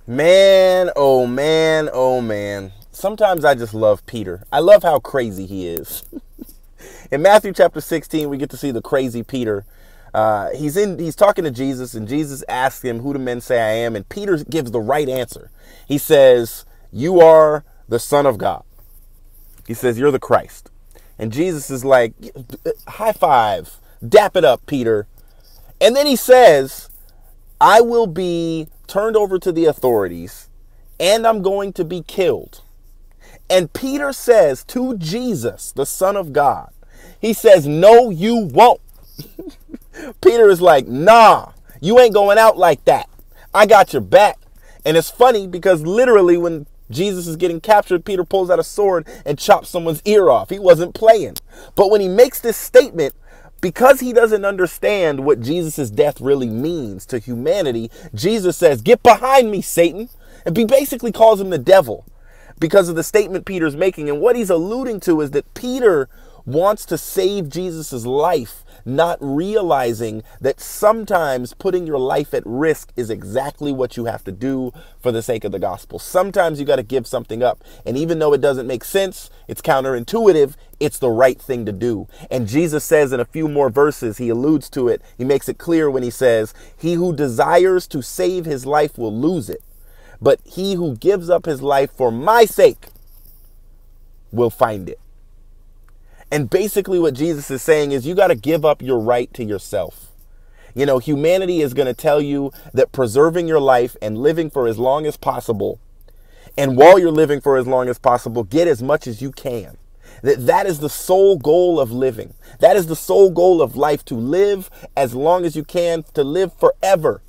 Man, oh man, oh man. Sometimes I just love Peter. I love how crazy he is. In Matthew chapter 16, we get to see the crazy Peter. He's talking to Jesus, and Jesus asks him, "Who do men say I am?" And Peter gives the right answer. He says, "You are the Son of God." He says, "You're the Christ." And Jesus is like, "High five, dap it up, Peter." And then he says, "I will be turned over to the authorities, and I'm going to be killed." And Peter says to Jesus, the Son of God, he says, "No, you won't." Peter is like, "Nah, you ain't going out like that. I got your back." And it's funny because literally when Jesus is getting captured, Peter pulls out a sword and chops someone's ear off. He wasn't playing. But when he makes this statement, because he doesn't understand what Jesus' death really means to humanity, Jesus says, "Get behind me, Satan." And he basically calls him the devil because of the statement Peter's making. And what he's alluding to is that Peter wants to save Jesus' life, not realizing that sometimes putting your life at risk is exactly what you have to do for the sake of the gospel. Sometimes you got to give something up. And even though it doesn't make sense, it's counterintuitive, it's the right thing to do. And Jesus says in a few more verses, he alludes to it. He makes it clear when he says, "He who desires to save his life will lose it. But he who gives up his life for my sake will find it." And basically what Jesus is saying is you got to give up your right to yourself. You know, humanity is going to tell you that preserving your life and living for as long as possible, and while you're living for as long as possible, get as much as you can. That is the sole goal of living. That is the sole goal of life, to live as long as you can, to live forever,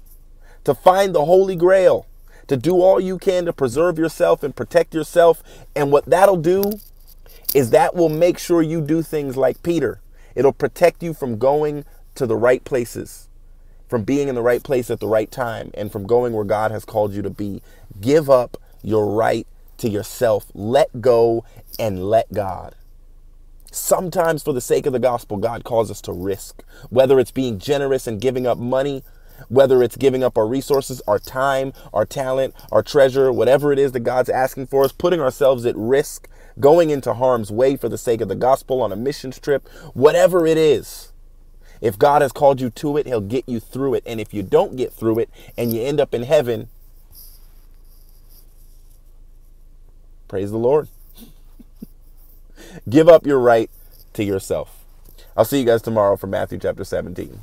to find the Holy Grail, to do all you can to preserve yourself and protect yourself. And what that'll do is that will make sure you do things like Peter. It'll protect you from going to the right places, from being in the right place at the right time, and from going where God has called you to be. Give up your right to yourself. Let go and let God. Sometimes for the sake of the gospel, God calls us to risk, whether it's being generous and giving up money, whether it's giving up our resources, our time, our talent, our treasure, whatever it is that God's asking for us, putting ourselves at risk, going into harm's way for the sake of the gospel on a missions trip, whatever it is. If God has called you to it, he'll get you through it. And if you don't get through it and you end up in heaven, praise the Lord. Give up your right to yourself. I'll see you guys tomorrow for Matthew chapter 17.